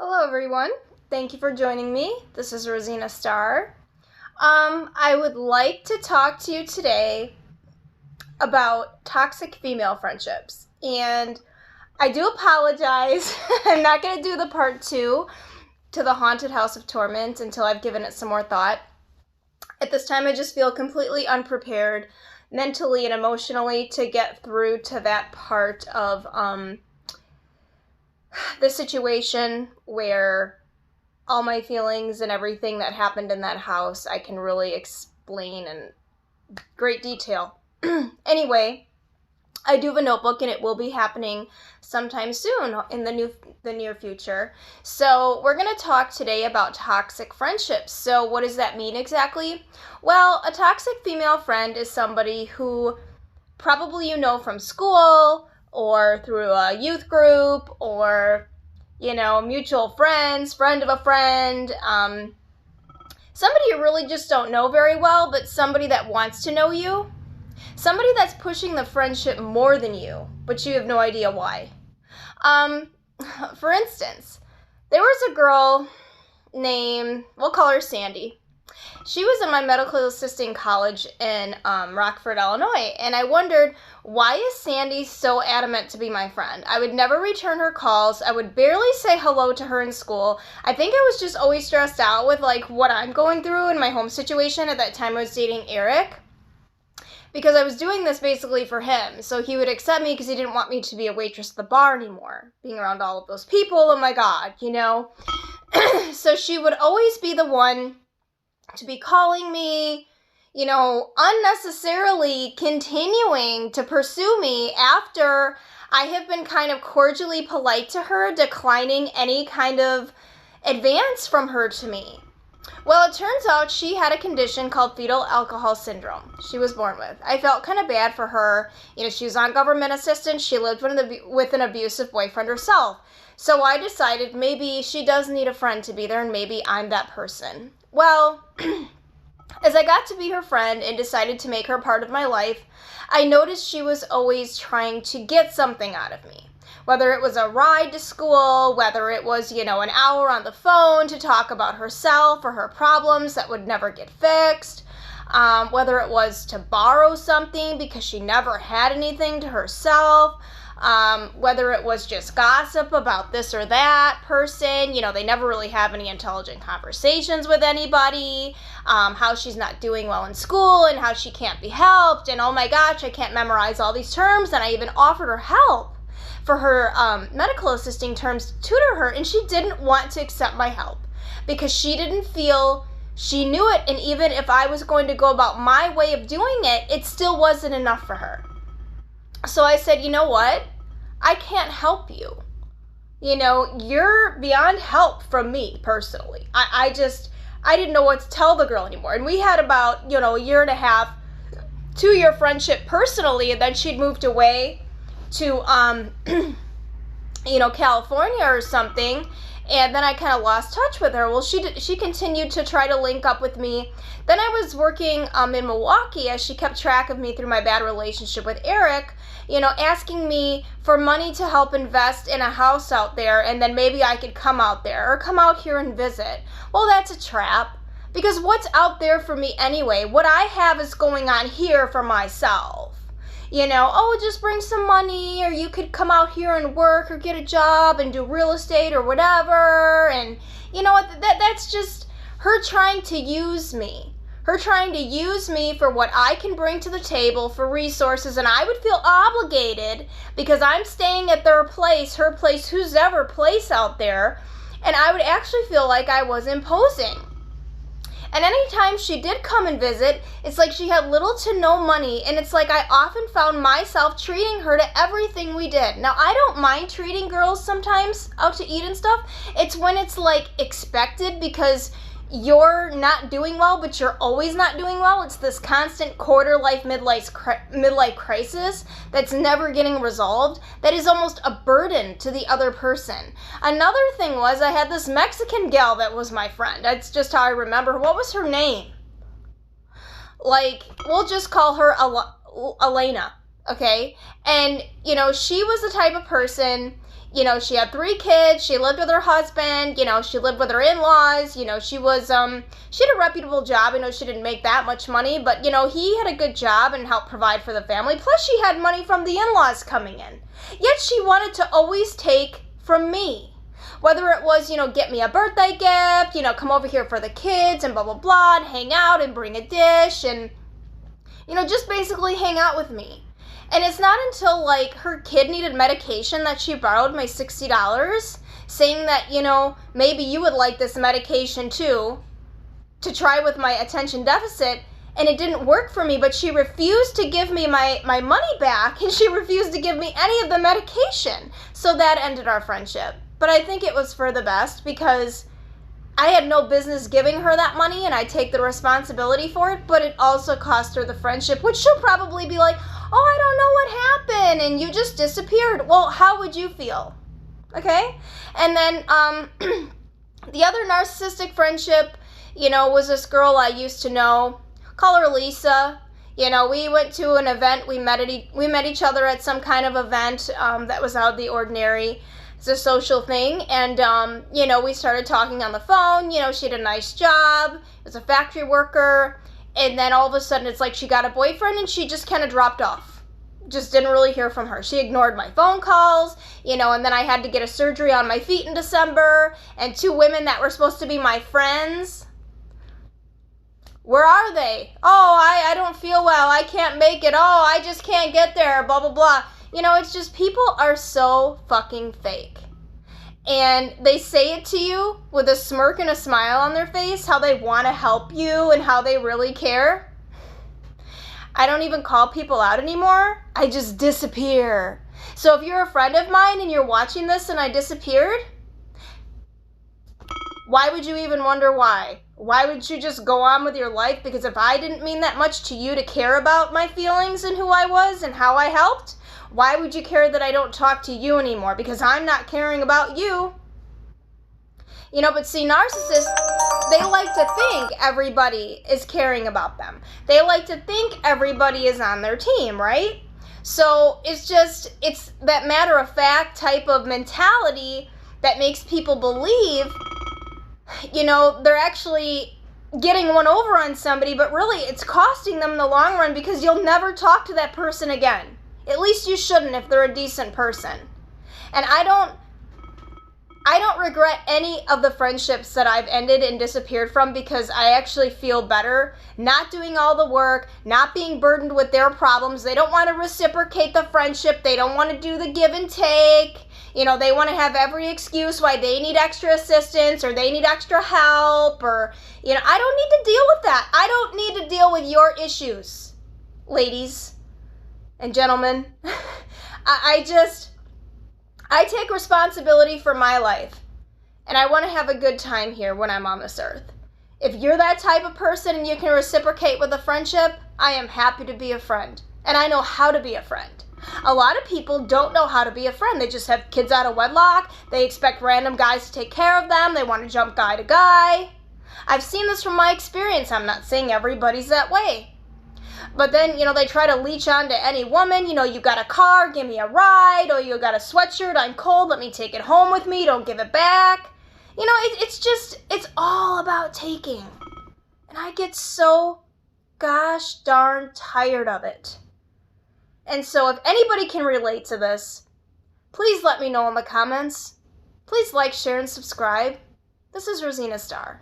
Hello everyone, thank you for joining me. This is Rosina Starr. I would like to talk to you today about toxic female friendships. And I do apologize, I'm not going to do the part 2 to the Haunted House of Torment until I've given it some more thought. At this time I just feel completely unprepared mentally and emotionally to get through to that part of the situation where all my feelings and everything that happened in that house I can really explain in great detail. Anyway, I do have a notebook and it will be happening sometime soon in the near future. So we're going to talk today about toxic friendships. So what does that mean exactly? Well, a toxic female friend is somebody who probably you know from school or through a youth group or, mutual friends, friend of a friend, somebody you really just don't know very well, but somebody that wants to know you, somebody that's pushing the friendship more than you, but you have no idea why. For instance, there was a girl named, we'll call her Sandy. She was in my medical assisting college in Rockford, Illinois, and I wondered, why is Sandy so adamant to be my friend? I would never return her calls. I would barely say hello to her in school. I think I was just always stressed out with what I'm going through in my home situation. At that time I was dating Eric, because I was doing this basically for him, so he would accept me because he didn't want me to be a waitress at the bar anymore, being around all of those people. Oh my God, So she would always be the one to be calling me, unnecessarily continuing to pursue me after I have been kind of cordially polite to her, declining any kind of advance from her to me. Well, it turns out she had a condition called fetal alcohol syndrome she was born with. I felt kind of bad for her. She was on government assistance. She lived with an abusive boyfriend herself. So I decided maybe she does need a friend to be there, and maybe I'm that person. Well, as I got to be her friend and decided to make her part of my life, I noticed she was always trying to get something out of me. Whether it was a ride to school, whether it was, an hour on the phone to talk about herself or her problems that would never get fixed, whether it was to borrow something because she never had anything to herself, whether it was just gossip about this or that person, they never really have any intelligent conversations with anybody, how she's not doing well in school and how she can't be helped, and oh my gosh, I can't memorize all these terms, and I even offered her help for her medical assisting terms to tutor her, and she didn't want to accept my help because she didn't feel she knew it, and even if I was going to go about my way of doing it, it still wasn't enough for her. So I said, you know what? I can't help you. You're beyond help from me personally. I didn't know what to tell the girl anymore. And we had about, a year and a half, 2-year friendship personally, and then she'd moved away to, California or something. And then I kind of lost touch with her. Well, she continued to try to link up with me. Then I was working in Milwaukee as she kept track of me through my bad relationship with Eric, asking me for money to help invest in a house out there, and then maybe I could come out there or come out here and visit. Well, that's a trap, because what's out there for me anyway? What I have is going on here for myself. Just bring some money, or you could come out here and work or get a job and do real estate or whatever. And that's just her trying to use me. Her trying to use me for what I can bring to the table for resources, and I would feel obligated because I'm staying at her place, whose ever place out there, and I would actually feel like I was imposing. And anytime she did come and visit, it's like she had little to no money, and it's like I often found myself treating her to everything we did. Now, I don't mind treating girls sometimes out to eat and stuff. It's when it's expected because you're not doing well, but you're always not doing well. It's this constant quarter-life, midlife crisis that's never getting resolved, that is almost a burden to the other person. Another thing was I had this Mexican gal that was my friend. That's just how I remember her. What was her name? We'll just call her Elena, okay? And, she was the type of person, You know, she had 3 kids, she lived with her husband, you know, she lived with her in-laws, you know, she had a reputable job. I know she didn't make that much money, but, you know, he had a good job and helped provide for the family. Plus, she had money from the in-laws coming in. Yet she wanted to always take from me. Whether it was, you know, get me a birthday gift, you know, come over here for the kids and blah, blah, blah, and hang out and bring a dish and, you know, just basically hang out with me. And it's not until, like, her kid needed medication that she borrowed my $60, saying that, you know, maybe you would like this medication too, to try with my attention deficit, and it didn't work for me, but she refused to give me my money back, and she refused to give me any of the medication. So that ended our friendship. But I think it was for the best, because I had no business giving her that money, and I take the responsibility for it, but it also cost her the friendship, which she'll probably be like, oh, I don't know what happened, and you just disappeared. Well, how would you feel? Okay? And then the other narcissistic friendship, you know, was this girl I used to know. Call her Lisa. You know, we went to an event. We met each other at some kind of event that was out of the ordinary. It's a social thing. And, you know, we started talking on the phone. You know, she had a nice job. Was a factory worker. And then all of a sudden, it's like she got a boyfriend and she just kind of dropped off. Just didn't really hear from her. She ignored my phone calls, you know, and then I had to get a surgery on my feet in December. And 2 women that were supposed to be my friends, where are they? Oh, I don't feel well. I can't make it. Oh, I just can't get there. Blah, blah, blah. You know, it's just people are so fucking fake. And they say it to you with a smirk and a smile on their face, how they want to help you and how they really care. I don't even call people out anymore. I just disappear. So if you're a friend of mine and you're watching this and I disappeared, why would you even wonder why? Why would you just go on with your life? Because if I didn't mean that much to you to care about my feelings and who I was and how I helped, why would you care that I don't talk to you anymore? Because I'm not caring about you. You know, but see, narcissists, they like to think everybody is caring about them. They like to think everybody is on their team, right? So it's that matter-of-fact type of mentality that makes people believe, you know, they're actually getting one over on somebody, but really it's costing them in the long run because you'll never talk to that person again. At least you shouldn't if they're a decent person. And I don't regret any of the friendships that I've ended and disappeared from because I actually feel better not doing all the work, not being burdened with their problems. They don't want to reciprocate the friendship. They don't want to do the give and take. You know, they want to have every excuse why they need extra assistance or they need extra help or, you know, I don't need to deal with that. I don't need to deal with your issues, ladies and gentlemen. I take responsibility for my life, and I want to have a good time here when I'm on this earth. If you're that type of person and you can reciprocate with a friendship, I am happy to be a friend, and I know how to be a friend. A lot of people don't know how to be a friend. They just have kids out of wedlock. They expect random guys to take care of them. They want to jump guy to guy. I've seen this from my experience. I'm not saying everybody's that way. But then, you know, they try to leech on to any woman. You know, you got a car, give me a ride. Or you got a sweatshirt, I'm cold, let me take it home with me, don't give it back. You know, it's all about taking. And I get so gosh darn tired of it. And so if anybody can relate to this, please let me know in the comments. Please like, share, and subscribe. This is Rosina Starr.